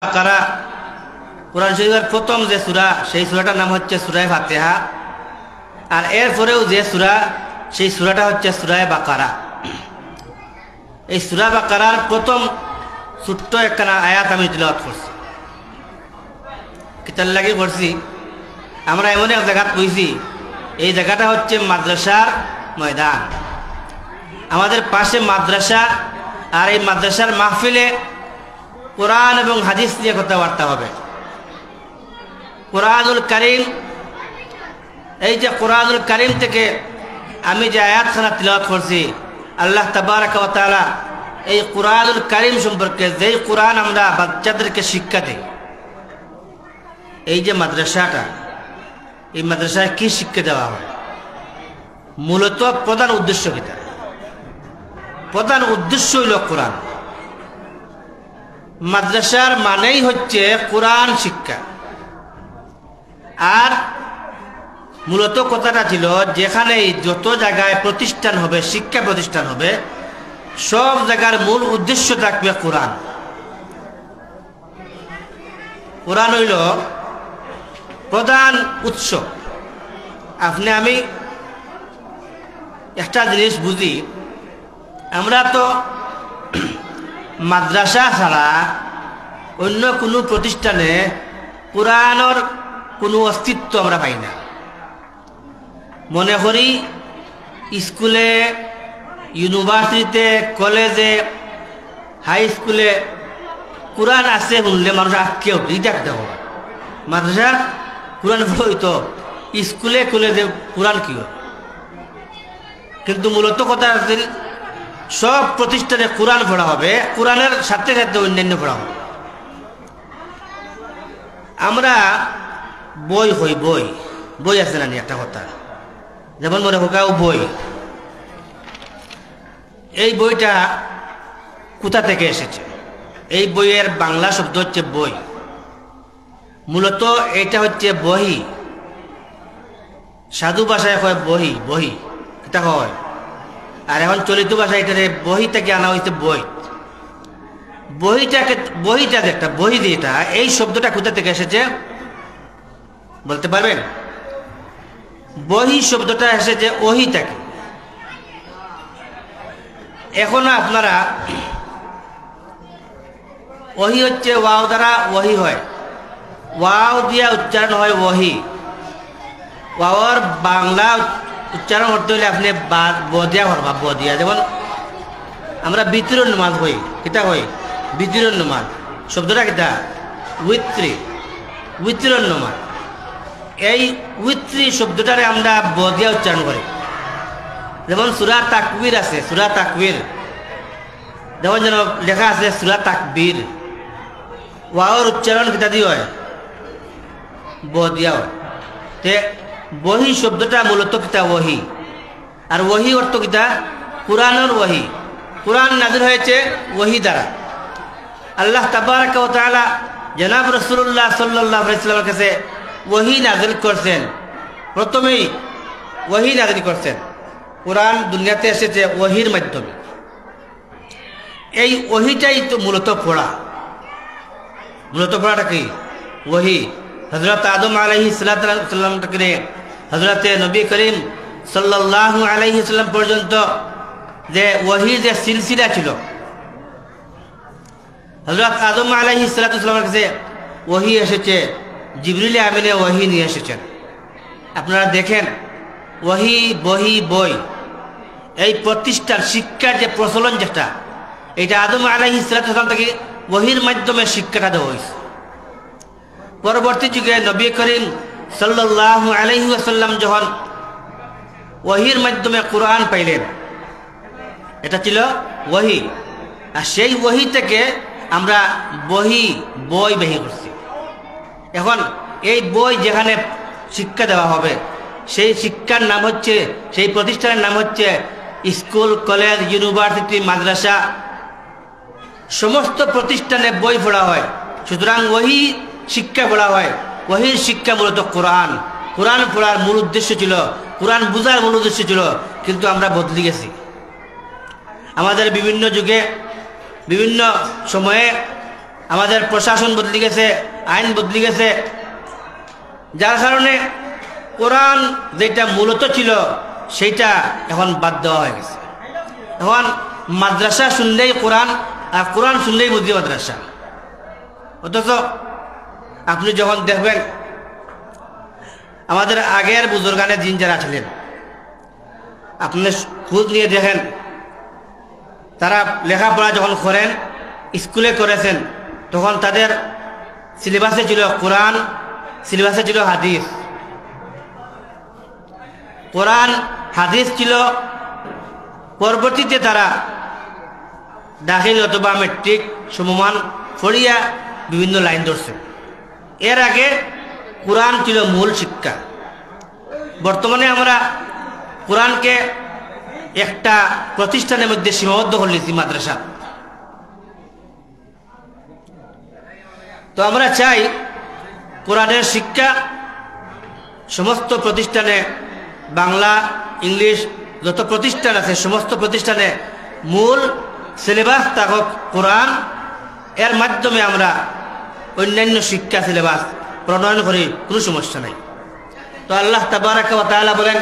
বাকারা কোরআন শরীফের প্রথম যে সূরা সেই সূরাটার নাম হচ্ছে সূরা ফাতিহা। আর এরপরেও যে সূরা সেই সূরাটা হচ্ছে সূরা বাকারা। এই সূরা বাকারার প্রথম ছোট্ট একখানা আয়াত আমি তিলাওয়াত করছি। কিতার লাগি করছি, আমরা এমন এক জায়গা কইছি, এই জায়গাটা হচ্ছে মাদ্রাসার ময়দান। আমাদের পাশে মাদ্রাসা, আর এই মাদ্রাসার মাহফিলে কোরআন এবং হাদিস নিয়ে কথাবার্তা হবে। কোরআনুল কারীম, এই যে কোরআনুল কারীম থেকে আমি যে আয়াতখানা তিলাওয়াত করছি, আল্লাহ তাবারাকা ওয়া তাআলা এই কোরআনুল কারীম সম্পর্কে, যেই কোরআন আমরা বাচ্চাদেরকে শিক্ষা দেই, এই যে মাদ্রাসাটা, এই মাদ্রাসায় কি শিক্ষা দেওয়া হয়, মূলত প্রধান উদ্দেশ্য কিটা? প্রধান উদ্দেশ্য হইল কোরআন। মাদ্রাসার মানেই হচ্ছে কোরআন শিক্ষা। আর মূলত কথাটা ছিল, যেখানেই যত জায়গায় প্রতিষ্ঠান হবে, শিক্ষা প্রতিষ্ঠান হবে, সব জায়গার মূল উদ্দেশ্য থাকবে কোরআন। কোরআন হইল প্রধান উৎস। আপনি আমি একটা জিনিস বুঝি, আমরা তো মাদ্রাসা ছাড়া অন্য কোনো প্রতিষ্ঠানে কোরআনের কোনো অস্তিত্ব আমরা পাই না। মনে করি স্কুলে, ইউনিভার্সিটিতে, কলেজে, হাই স্কুলে কোরআন আছে শুনলে মানুষ আটকে উঠে, এটা একটা হবে। মাদ্রাসা কোরআন হইতো, স্কুলে কলেজে কোরআন কি হয়? কিন্তু মূলত কথা আছে, সব প্রতিষ্ঠানে কোরআন পড়া হবে, কোরআনের সাথে সাথে অন্যান্য পড়া হবে। আমরা বই হই, বই বই আছে না একটা কথা, যেমন মনে হোকাও বই, এই বইটা কোথা থেকে এসেছে? এই বইয়ের বাংলা শব্দ হচ্ছে বই। মূলত এটা হচ্ছে বহি। সাধু ভাষায় হয় বহি, বহি এটা হয়। আর এখন চলিত ভাষায় এটারে বহি থেকে আনা হয়েছে বই। বহিটাকে, বহিটা যেটা বহি যেটা, এই শব্দটা কোথা থেকে এসেছে বলতে পারবেন? বহি শব্দটা এসেছে ওহি থেকে। এখনো আপনারা, ওহি হচ্ছে ওয়াও দ্বারা ওহি হয়, ওয়াও দিয়া উচ্চারণ হয় ওহি। ওয়াওয়ার বাংলা উচ্চারণ করতে হলে আপনি বদিয়া করবা, বদিয়া। যেমন আমরা বিতরণ নামাজ হই, কিতা হই? বিতরণ নামাজ শব্দটা কিতা? উইত্রি, বিতরণ নামাজ। এই উইত্রি শব্দটারে আমরা বদিয়া উচ্চারণ করি। যেমন সূরা তাকবীর আছে, সূরা তাকবীর, যেমন যেন লেখা আছে সূরা তাকবীর, ওয়াওর উচ্চারণ কিতা দিয়ে হয়? বদিয়া হয়। তে বহি শব্দটা মূলত কিতা? ওহি। আর ওহি অর্থ কিতা? কোরআনের ওহি। কোরআন নাযিল হয়েছে ওহি দ্বারা। আল্লাহ তাবারাকা ওয়া তাআলা জনাব রাসূলুল্লাহ সাল্লাল্লাহু আলাইহি ওয়াসাল্লামের কাছে ওহি নাযিল করছেন। প্রথমেই ওহি নাযিল করছেন। কোরআন দুনিয়াতে এসেছে ওহির মাধ্যমে। এই ওহিটাই তো মূলত পড়া। মূলত পড়াটা কি? ওহি। হযরত আদম আলাইহিস সালাম থেকে হযরত নবী করিম সাল্লাল্লাহু আলাইহি ওয়াসাল্লাম পর্যন্ত যে ওহির যে সিলসিলা ছিল, হযরত আদম আলাইহিস সালামের কাছে ওহি এসেছে, জিবরিল আমিনে ওহি নিয়ে এসেছেন। আপনারা দেখেন, ওহি, বহি, বই, এই প্রতিষ্ঠার শিক্ষার যে প্রচলন যেটা, এটা আদম আলাইহিস সালাম থেকে ওহির মাধ্যমে শিক্ষাটা দেওয়া হয়েছে। পরবর্তী যুগে নবী করিম সাল্লাল্লাহু আলাইহি ওয়াসাল্লাম যখন ওহির মাধ্যমে কোরআন পাইলেন, এটা ছিল ওহি। আর সেই ওহি থেকে আমরা বহি, বই বেহি করছি। এখন এই বই যেখানে শিক্ষা দেওয়া হবে, সেই শিক্ষার নাম হচ্ছে, সেই প্রতিষ্ঠানের নাম হচ্ছে স্কুল, কলেজ, ইউনিভার্সিটি, মাদ্রাসা। সমস্ত প্রতিষ্ঠানে বই পড়া হয়, সুতরাং ওহি শিক্ষা পড়া হয়। ওহির শিক্ষা মূলত কোরআন। কোরআন পড়ার মূল উদ্দেশ্য ছিল, কোরআন বুঝার মূল উদ্দেশ্য ছিল, কিন্তু আমরা বদলে গেছি। আমাদের বিভিন্ন যুগে, বিভিন্ন সময়ে আমাদের প্রশাসন বদলে গেছে, আইন বদলে গেছে, যার কারণে কোরআন যেটা মূলত ছিল সেইটা এখন বাদ দেওয়া হয়ে গেছে। এখন মাদ্রাসা শুনলেই কোরআন, আর কোরআন শুনলেই বুঝি মাদ্রাসা। অথচ আপনি যখন দেখবেন আমাদের আগের বুজুর্গানে দিন যারা ছিলেন, আপনি খোঁজ নিয়ে দেখেন, তারা লেখাপড়া যখন করেন, স্কুলে করেছেন, তখন তাদের সিলেবাসে ছিল কোরআন, সিলেবাসে ছিল হাদিস। কোরআন হাদিস ছিল, পরবর্তীতে তারা দাখিল অথবা মেট্রিক সমমান পড়িয়া বিভিন্ন লাইন ধরছে। এর আগে কোরআন ছিল মূল শিক্ষা। বর্তমানে আমরা কোরআনকে একটা প্রতিষ্ঠানের মধ্যে সীমাবদ্ধ করলেছি, মাদ্রাসা। তো আমরা চাই কোরআনের শিক্ষা সমস্ত প্রতিষ্ঠানে, বাংলা, ইংলিশ যত প্রতিষ্ঠান আছে সমস্ত প্রতিষ্ঠানে মূল সিলেবাস থাকুক কোরআন। এর মাধ্যমে আমরা অন্যান্য শিক্ষা সিলেবাস প্রণয়ন করি, কোনো সমস্যা নাই। তো আল্লাহ তাবারাক ওয়া তাআলা বলেন,